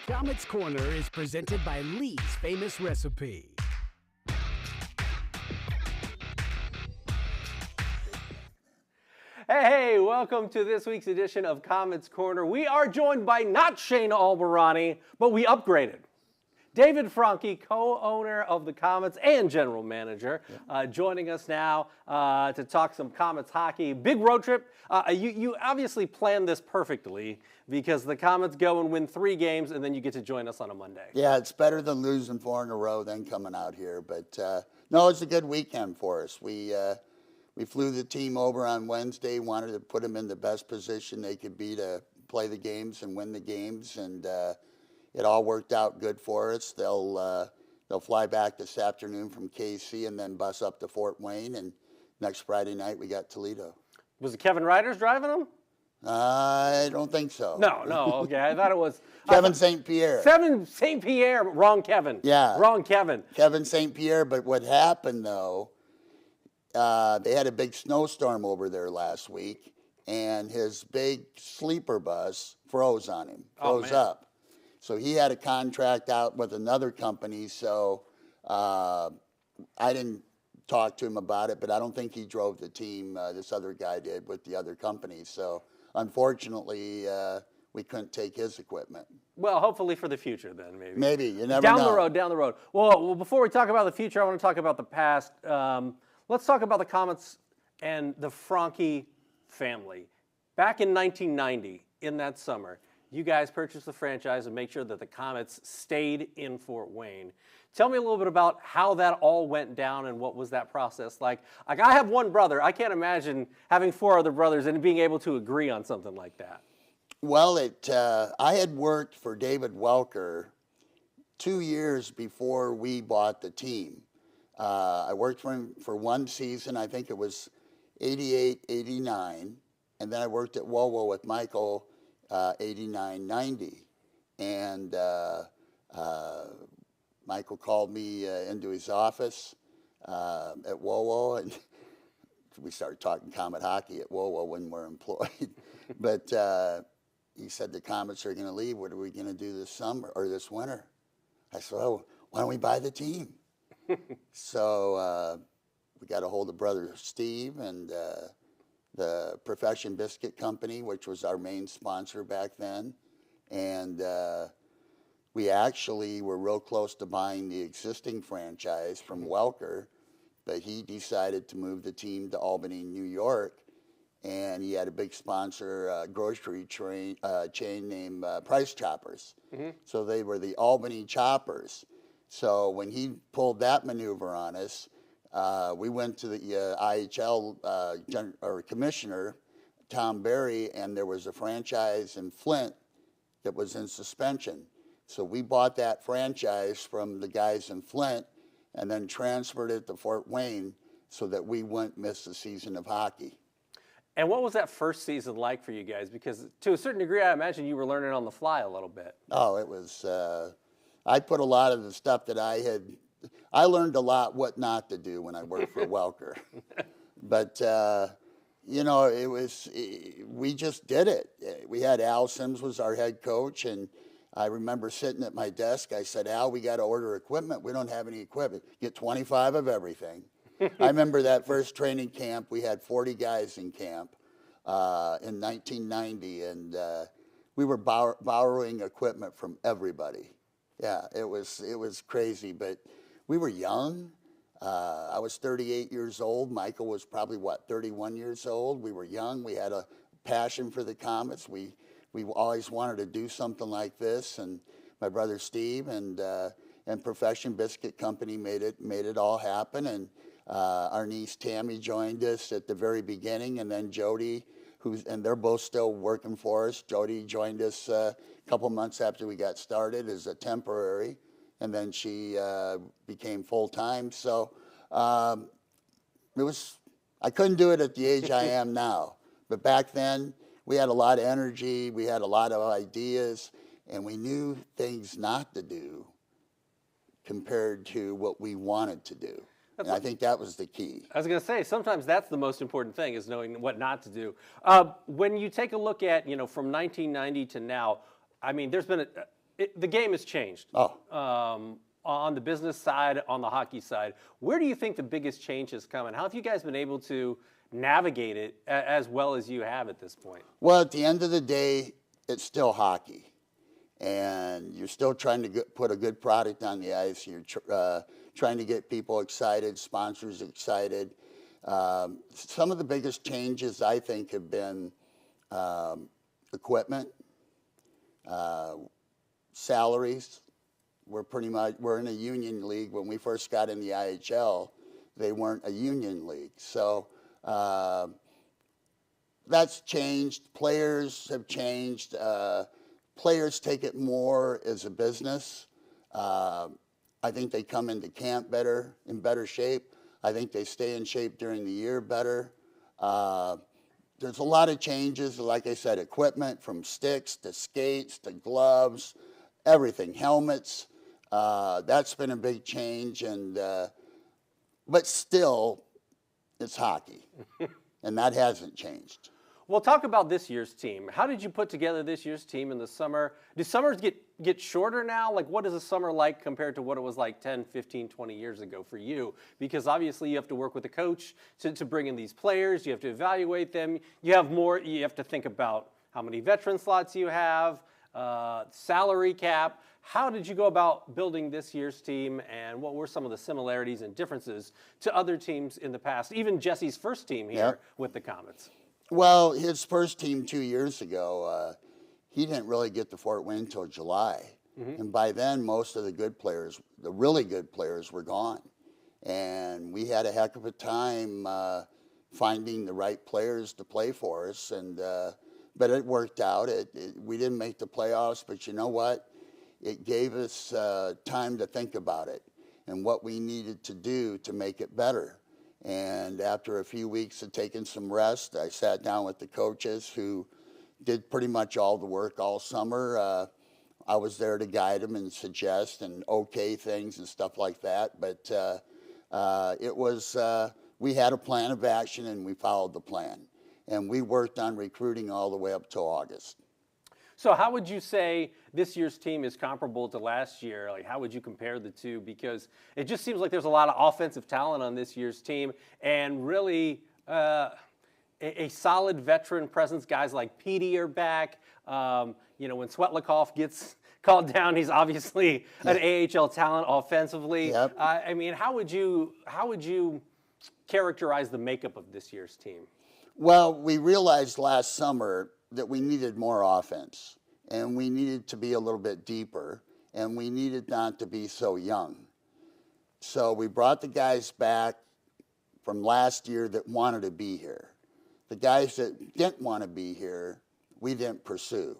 Komets Corner is presented by Lee's Famous Recipe. Hey, welcome to this week's edition of Komets Corner. We are joined by not Shane Albarani, but we upgraded. David Franke, co-owner of the Komets and general manager, joining us now to talk some Komets hockey. Big road trip. You obviously planned this perfectly because the Komets go and win 3 games, and then you get to join us on a Monday. Yeah, it's better than losing 4 in a row than coming out here. But no, it's a good weekend for us. We flew the team over on Wednesday, wanted to put them in the best position they could be to play the games and win the games, and it all worked out good for us. They'll fly back this afternoon from KC and then bus up to Fort Wayne, and next Friday night we got Toledo. Was it Kevin Ryder's driving them? I don't think so. No, okay. I thought it was Kevin St. Pierre. Kevin St. Pierre, wrong Kevin. Yeah. Wrong Kevin. Kevin St. Pierre, but what happened though, they had a big snowstorm over there last week, and his big sleeper bus froze on him, froze up. So he had a contract out with another company, so I didn't talk to him about it, but I don't think he drove the team. This other guy did with the other company. So unfortunately, we couldn't take his equipment. Well, hopefully for the future then, maybe. Maybe, you never know. Down the road. Well, before we talk about the future, I want to talk about the past. Let's talk about the Komets and the Franke family. Back in 1990, in that summer, you guys purchased the franchise and make sure that the Komets stayed in Fort Wayne. Tell me a little bit about how that all went down and what was that process like. Like, I have one brother. I can't imagine having 4 other brothers and being able to agree on something like that. Well, I had worked for David Welker 2 years before we bought the team. I worked for him for 1 season. I think it was 88, 89. And then I worked at WoWo with Michael 89, 90. And Michael called me into his office at WoWo, and we started talking Komet hockey at WoWo when we're employed. But he said, the Komets are going to leave. What are we going to do this summer or this winter? I said, oh, why don't we buy the team? So we got a hold of brother Steve and the Profession Biscuit Company, which was our main sponsor back then. And we actually were real close to buying the existing franchise from Welker, but he decided to move the team to Albany, New York. And he had a big sponsor, grocery chain named Price Choppers. So they were the Albany Choppers. So when he pulled that maneuver on us, we went to the IHL commissioner, Tom Berry, and there was a franchise in Flint that was in suspension. So we bought that franchise from the guys in Flint and then transferred it to Fort Wayne so that we wouldn't miss a season of hockey. And what was that first season like for you guys? Because to a certain degree, I imagine you were learning on the fly a little bit. Oh, it was, I put a lot of the stuff that I learned a lot what not to do when I worked for Welker. But, you know, we just did it. We had Al Sims was our head coach, and I remember sitting at my desk. I said, Al, we got to order equipment. We don't have any equipment. Get 25 of everything. I remember that first training camp. We had 40 guys in camp in 1990, and we were borrowing equipment from everybody. Yeah, it was crazy, but we were young. I was 38 years old. Michael was probably, 31 years old. We were young. We had a passion for the Komets. We always wanted to do something like this, and my brother Steve and Profession Biscuit Company made it all happen. And our niece Tammy joined us at the very beginning, and then Jody, and they're both still working for us. Jody joined us a couple months after we got started as a temporary, and then she became full-time. So I couldn't do it at the age I am now. But back then, we had a lot of energy, we had a lot of ideas, and we knew things not to do compared to what we wanted to do. And I think that was the key. I was going to say, sometimes that's the most important thing, is knowing what not to do. When you take a look at, from 1990 to now, I mean, there's been the game has changed. Oh, On the business side, on the hockey side, where do you think the biggest change has come, and how have you guys been able to navigate it as well as you have at this point? well, at the end of the day, it's still hockey, and you're still trying to put a good product on the ice. You're trying to get people excited, sponsors excited. Some of the biggest changes, I think, have been equipment, salaries. We're in a union league. When we first got in the IHL, they weren't a union league. So that's changed. Players have changed. Players take it more as a business. I think they come into camp in better shape. I think they stay in shape during the year better. There's a lot of changes, like I said, equipment from sticks to skates to gloves, everything, helmets. That's been a big change, but still, it's hockey, and that hasn't changed. Well, talk about this year's team. How did you put together this year's team in the summer? Do summers get shorter now? Like, what is a summer like compared to what it was like 10, 15, 20 years ago for you? Because obviously you have to work with a coach to bring in these players. You have to evaluate them. You have to think about how many veteran slots you have, salary cap. How did you go about building this year's team, and what were some of the similarities and differences to other teams in the past, even Jesse's first team here with the Komets? Well, his first team 2 years ago, he didn't really get to Fort Wayne until July. And by then, most of the good players, the really good players, were gone. And we had a heck of a time finding the right players to play for us. But it worked out. We didn't make the playoffs, but you know what? It gave us time to think about it and what we needed to do to make it better. And after a few weeks of taking some rest, I sat down with the coaches who did pretty much all the work all summer. I was there to guide them and suggest and okay things and stuff like that. But we had a plan of action, and we followed the plan. And we worked on recruiting all the way up till August. So how would you say this year's team is comparable to last year? Like, how would you compare the two? Because it just seems like there's a lot of offensive talent on this year's team, and really a solid veteran presence. Guys like Petey are back. When Swetlikoff gets called down, he's obviously an AHL talent offensively. Yep. How would you characterize the makeup of this year's team? Well, we realized last summer that we needed more offense, and we needed to be a little bit deeper, and we needed not to be so young. So we brought the guys back from last year that wanted to be here. The guys that didn't want to be here, we didn't pursue.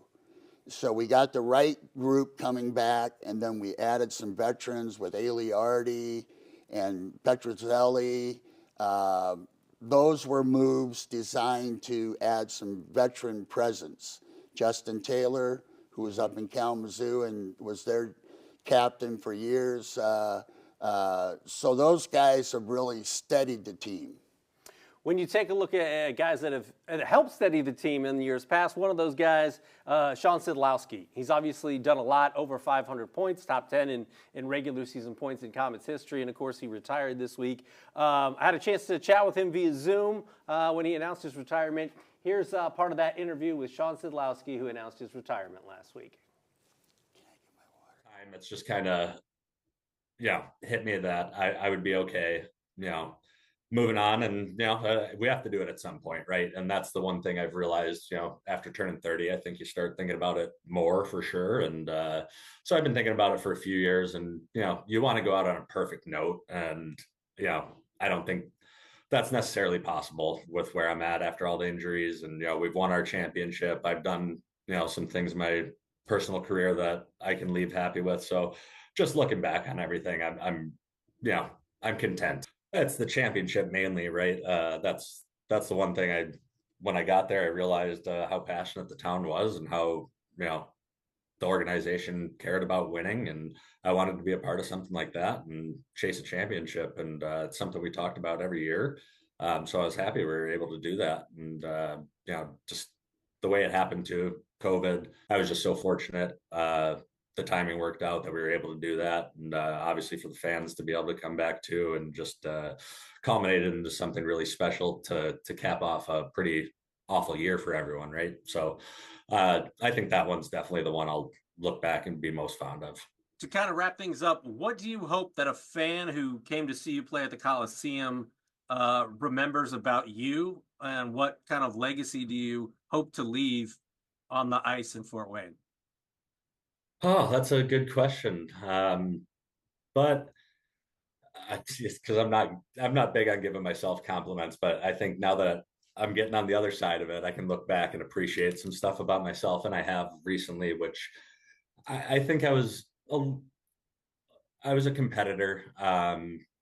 So we got the right group coming back, and then we added some veterans with Aliardi and Petrozelli. Those were moves designed to add some veteran presence. Justin Taylor, who was up in Kalamazoo and was their captain for years. So those guys have really steadied the team. When you take a look at guys that have helped steady the team in the years past, one of those guys, Sean Sidlowski. He's obviously done a lot, over 500 points, top 10 in regular season points in Komets history, and of course he retired this week. I had a chance to chat with him via Zoom when he announced his retirement. Here's part of that interview with Sean Sidlowski, who announced his retirement last week. It's just kind of, hit me that I would be okay, moving on, and we have to do it at some point, right? And that's the one thing I've realized, after turning 30, I think you start thinking about it more for sure. And so I've been thinking about it for a few years, and you want to go out on a perfect note, and I don't think that's necessarily possible with where I'm at after all the injuries. And we've won our championship. I've done some things in my personal career that I can leave happy with. So just looking back on everything, I'm content. It's the championship mainly, right? That's the one thing when I got there, I realized how passionate the town was, and how, the organization cared about winning, and I wanted to be a part of something like that and chase a championship. And it's something we talked about every year. So I was happy we were able to do that. And, just the way it happened to COVID, I was just so fortunate. the timing worked out that we were able to do that, and obviously for the fans to be able to come back too, and just culminated into something really special to cap off a pretty awful year for everyone, right? So I think that one's definitely the one I'll look back and be most fond of. To kind of wrap things up, what do you hope that a fan who came to see you play at the Coliseum remembers about you, and what kind of legacy do you hope to leave on the ice in Fort Wayne? Oh, that's a good question. But just because I'm not big on giving myself compliments, but I think now that I'm getting on the other side of it, I can look back and appreciate some stuff about myself, and I have recently, which I think I was a competitor.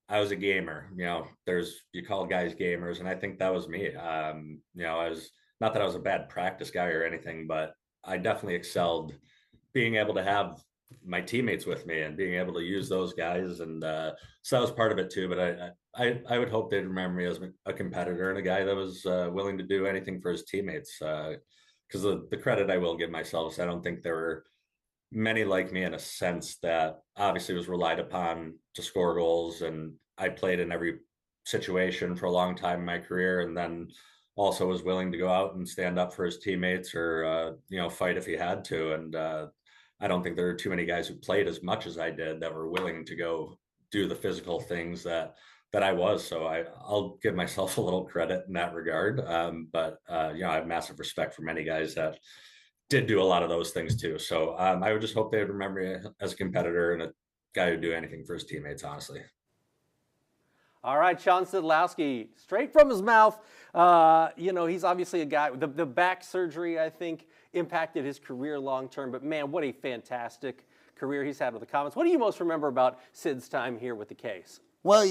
I was a gamer. You call guys gamers, and I think that was me. I was not that I was a bad practice guy or anything, but I definitely excelled being able to have my teammates with me and being able to use those guys, and so that was part of it too. But I would hope they'd remember me as a competitor and a guy that was willing to do anything for his teammates. Because the credit I will give myself is I don't think there were many like me in a sense that obviously was relied upon to score goals, and I played in every situation for a long time in my career, and then also was willing to go out and stand up for his teammates or fight if he had to. And I don't think there are too many guys who played as much as I did that were willing to go do the physical things that I was. So I'll give myself a little credit in that regard. But I have massive respect for many guys that did do a lot of those things too. So I would just hope they would remember me as a competitor and a guy who'd do anything for his teammates, honestly. All right, Sean Sidlowski, straight from his mouth. He's obviously a guy. The back surgery, I think, impacted his career long term. But man, what a fantastic career he's had with the Komets. What do you most remember about Sid's time here with the Case? Well,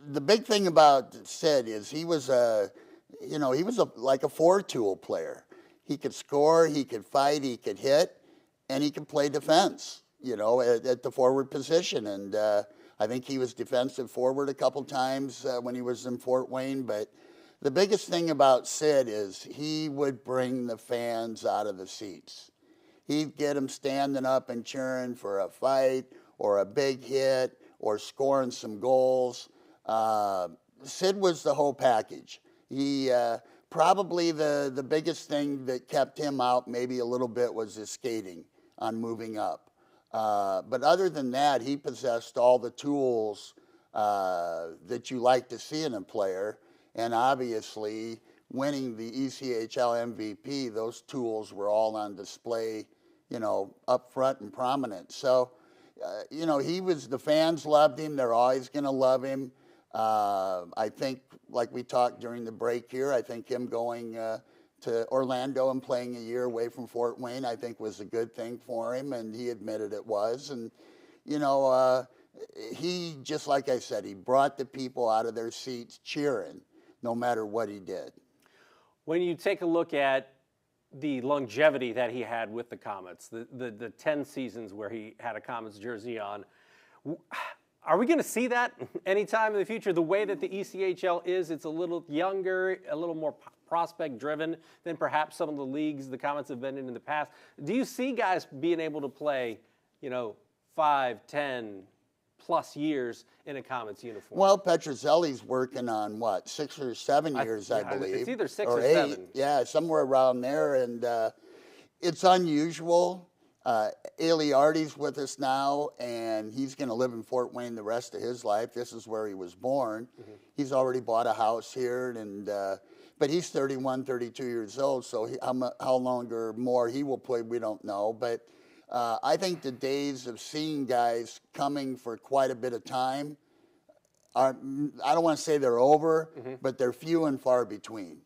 the big thing about Sid is he was like a four-tool player. He could score, he could fight, he could hit, and he could play defense, at the forward position. And I think he was defensive forward a couple times when he was in Fort Wayne. But the biggest thing about Sid is he would bring the fans out of the seats. He'd get them standing up and cheering for a fight or a big hit or scoring some goals. Sid was the whole package. He probably the biggest thing that kept him out maybe a little bit was his skating on moving up. But other than that, he possessed all the tools that you like to see in a player. And obviously, winning the ECHL MVP, those tools were all on display, up front and prominent. So, the fans loved him. They're always going to love him. I think, like we talked during the break here, I think him going to Orlando and playing a year away from Fort Wayne, I think was a good thing for him, and he admitted it was. And, he, just like I said, he brought the people out of their seats cheering, no matter what he did. When you take a look at the longevity that he had with the Komets, the 10 seasons where he had a Komets jersey on, are we going to see that anytime in the future? The way that the ECHL is, it's a little younger, a little more prospect-driven than perhaps some of the leagues the Komets have been in the past. Do you see guys being able to play, 5, 10 plus years in a Komets uniform? Well, Petrozelli's working on, 6 or 7 years, I believe. It's either 6 or 7. Yeah, somewhere around there. And it's unusual. Aliardi's with us now, and he's going to live in Fort Wayne the rest of his life. This is where he was born. Mm-hmm. He's already bought a house here, and but he's 31, 32 years old, so how long or more he will play, we don't know. But I think the days of seeing guys coming for quite a bit of time I don't want to say they're over, mm-hmm. but they're few and far between.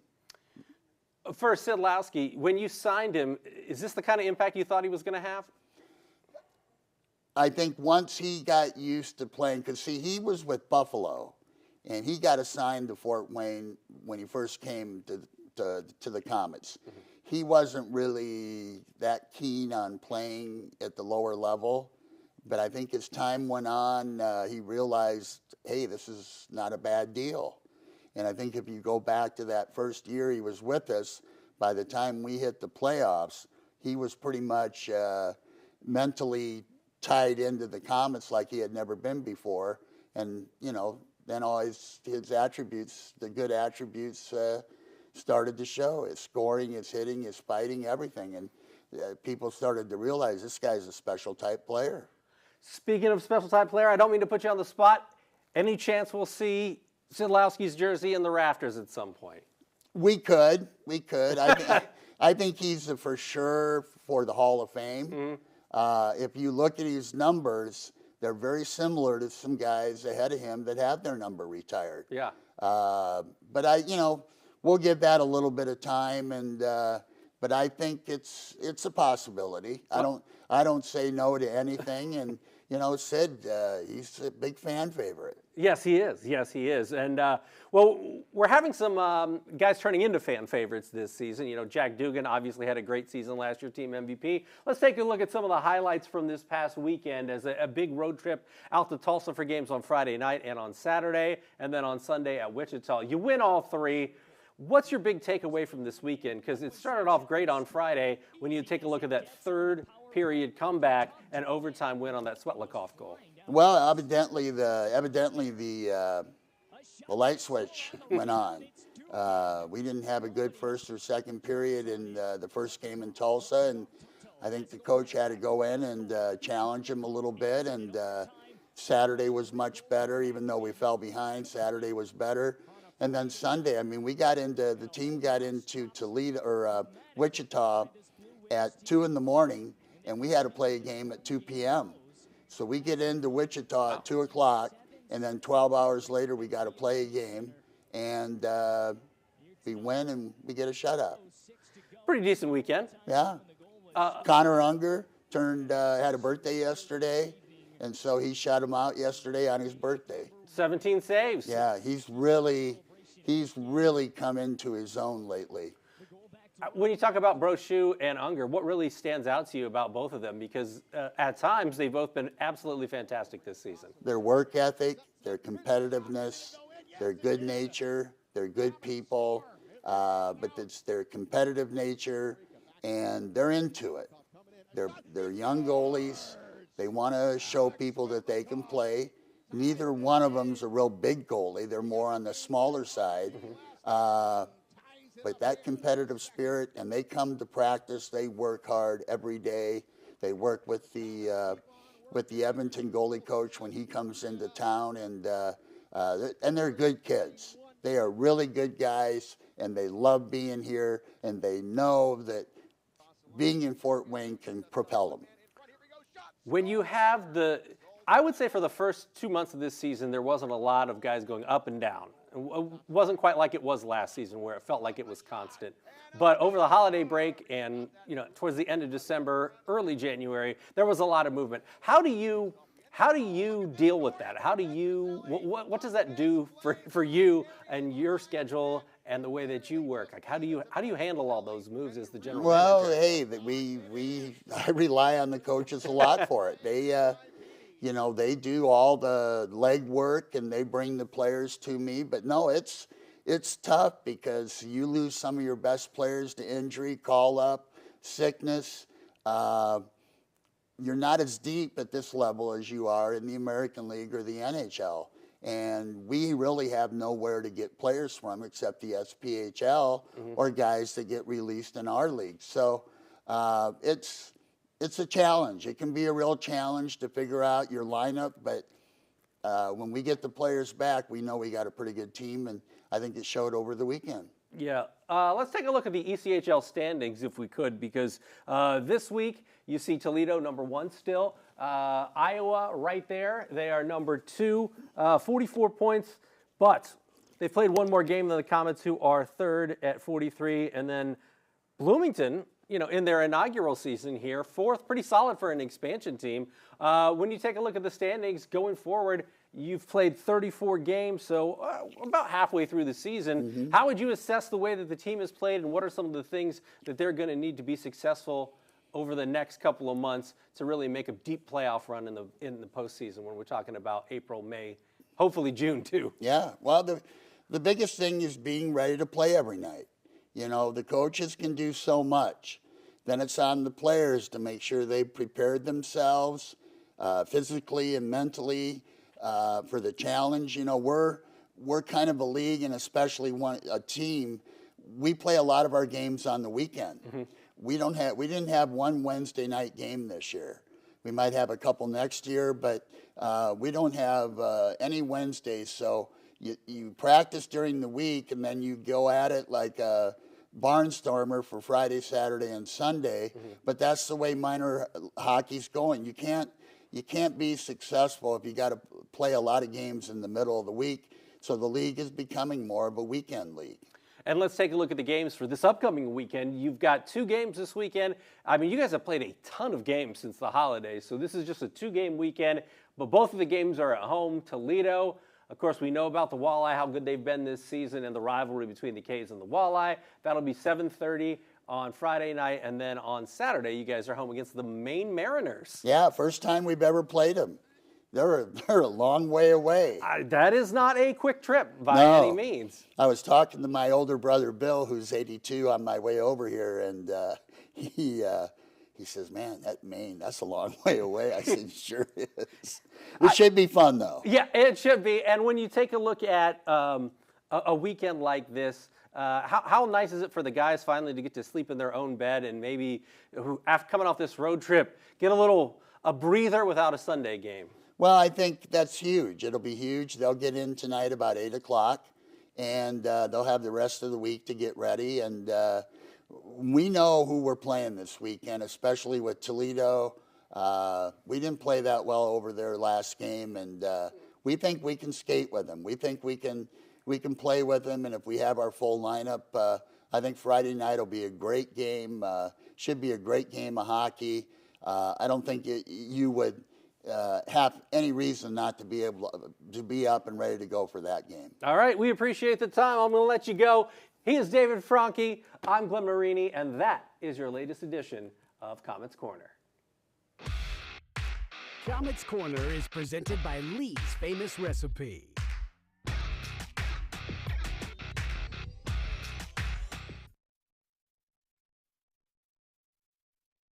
For Sidlowski, when you signed him, is this the kind of impact you thought he was going to have? I think once he got used to playing, because see, he was with Buffalo, and he got assigned to Fort Wayne when he first came to the Komets. Mm-hmm. He wasn't really that keen on playing at the lower level, but I think as time went on, he realized, hey, this is not a bad deal. And I think if you go back to that first year he was with us, by the time we hit the playoffs, he was pretty much mentally tied into the Komets like he had never been before. And, you know, then all his attributes, the good attributes, started to show. His scoring, his hitting, his fighting, everything. And people started to realize this guy's a special type player. Speaking of special type player, I don't mean to put you on the spot. Any chance we'll see Sidlowski's jersey in the rafters at some point? We could. I think he's for sure for the Hall of Fame. If you look at his numbers, they're very similar to some guys ahead of him that have their number retired. Yeah. But we'll give that a little bit of time, and but I think it's a possibility. I don't say no to anything, and you know, Sid, he's a big fan favorite. Yes, he is. Yes, he is. And, well, we're having some guys turning into fan favorites this season. You know, Jack Dugan obviously had a great season last year, team MVP. Let's take a look at some of the highlights from this past weekend as a big road trip out to Tulsa for games on Friday night and on Saturday, and then on Sunday at Wichita. You win all three. What's your big takeaway from this weekend? Because it started off great on Friday when you take a look at that third period comeback and overtime win on that Swetlikoff goal. Well, evidently the light switch went on. We didn't have a good first or second period in the first game in Tulsa, and I think the coach had to go in and challenge him a little bit. And Saturday was much better, even though we fell behind. Saturday was better, and then Sunday, I mean, the team got into Toledo or Wichita at 2 in the morning, and we had to play a game at 2 p.m. So we get into Wichita at 2 o'clock, and then 12 hours later we got to play a game, and we win and we get a shutout. Pretty decent weekend. Yeah. Connor Unger had a birthday yesterday, and so he shut him out yesterday on his birthday. 17 saves. Yeah, he's really come into his own lately. When you talk about Brochu and Unger, what really stands out to you about both of them? Because at times they've both been absolutely fantastic this season. Their work ethic, their competitiveness, their good nature, they're good people, but it's their competitive nature, and they're into it. They're young goalies. They want to show people that they can play. Neither one of them's a real big goalie. They're more on the smaller side. But that competitive spirit, and they come to practice. They work hard every day. They work with the Edmonton goalie coach when he comes into town, and they're good kids. They are really good guys, and they love being here, and they know that being in Fort Wayne can propel them. When you have I would say for the first 2 months of this season, there wasn't a lot of guys going up and down. It wasn't quite like it was last season where it felt like it was constant. But over the holiday break and, you know, towards the end of December, early January, there was a lot of movement. How do you deal with that? What does that do for you and your schedule and the way that you work? Like, how do you handle all those moves as the general manager? Hey, I rely on the coaches a lot for it. They do all the leg work and they bring the players to me. But no, it's tough because you lose some of your best players to injury, call up, sickness. You're not as deep at this level as you are in the American League or the NHL. And we really have nowhere to get players from except the SPHL or guys that get released in our league. So it's a challenge. It can be a real challenge to figure out your lineup, but when we get the players back, we know we got a pretty good team, and I think it showed over the weekend. Yeah. Let's take a look at the ECHL standings if we could, because this week you see Toledo number 1 still. Iowa right there. They are number 2, 44 points, but they played one more game than the Komets, who are 3rd at 43, and then Bloomington, you know, in their inaugural season here, 4th, pretty solid for an expansion team. When you take a look at the standings going forward, you've played 34 games, so about halfway through the season. How would you assess the way that the team has played, and what are some of the things that they're going to need to be successful over the next couple of months to really make a deep playoff run in the postseason when we're talking about April, May, hopefully June too? Yeah, well, the biggest thing is being ready to play every night. You know, the coaches can do so much. then it's on the players to make sure they've prepared themselves physically and mentally for the challenge. You know, we're kind of a league, and especially a team. We play a lot of our games on the weekend. Mm-hmm. We didn't have one Wednesday night game this year. We might have a couple next year, but we don't have any Wednesdays. So you practice during the week, and then you go at it like a barnstormer for Friday, Saturday, and Sunday. Mm-hmm. But that's the way minor hockey's going. You can't be successful if you got to play a lot of games in the middle of the week. So the league is becoming more of a weekend league. And let's take a look at the games for this upcoming weekend. You've got 2 games this weekend. I mean, you guys have played a ton of games since the holidays, so this is just a 2-game weekend. But both of the games are at home. Toledo, of course, we know about the Walleye, how good they've been this season, and the rivalry between the Cays and the Walleye. That'll be 7:30 on Friday night, and then on Saturday, you guys are home against the Maine Mariners. Yeah, first time we've ever played them. They're a long way away. That is not a quick trip by any means. I was talking to my older brother, Bill, who's 82, on my way over here, and he says, man, that Maine, that's a long way away. I said, sure is. It should be fun, though. Yeah, it should be. And when you take a look at a weekend like this, how nice is it for the guys finally to get to sleep in their own bed and maybe, after coming off this road trip, get a breather without a Sunday game? Well, I think that's huge. It'll be huge. They'll get in tonight about 8 o'clock, and they'll have the rest of the week to get ready. And we know who we're playing this weekend, especially with Toledo. We didn't play that well over their last game, and we think we can skate with them. We think we can play with them, and if we have our full lineup, I think Friday night will be a great game. Should be a great game of hockey. I don't think you would have any reason not to be able to be up and ready to go for that game. All right, we appreciate the time. I'm going to let you go. He is David Franke. I'm Glenn Marini, and that is your latest edition of Komets Corner. Komets Corner is presented by Lee's Famous Recipe.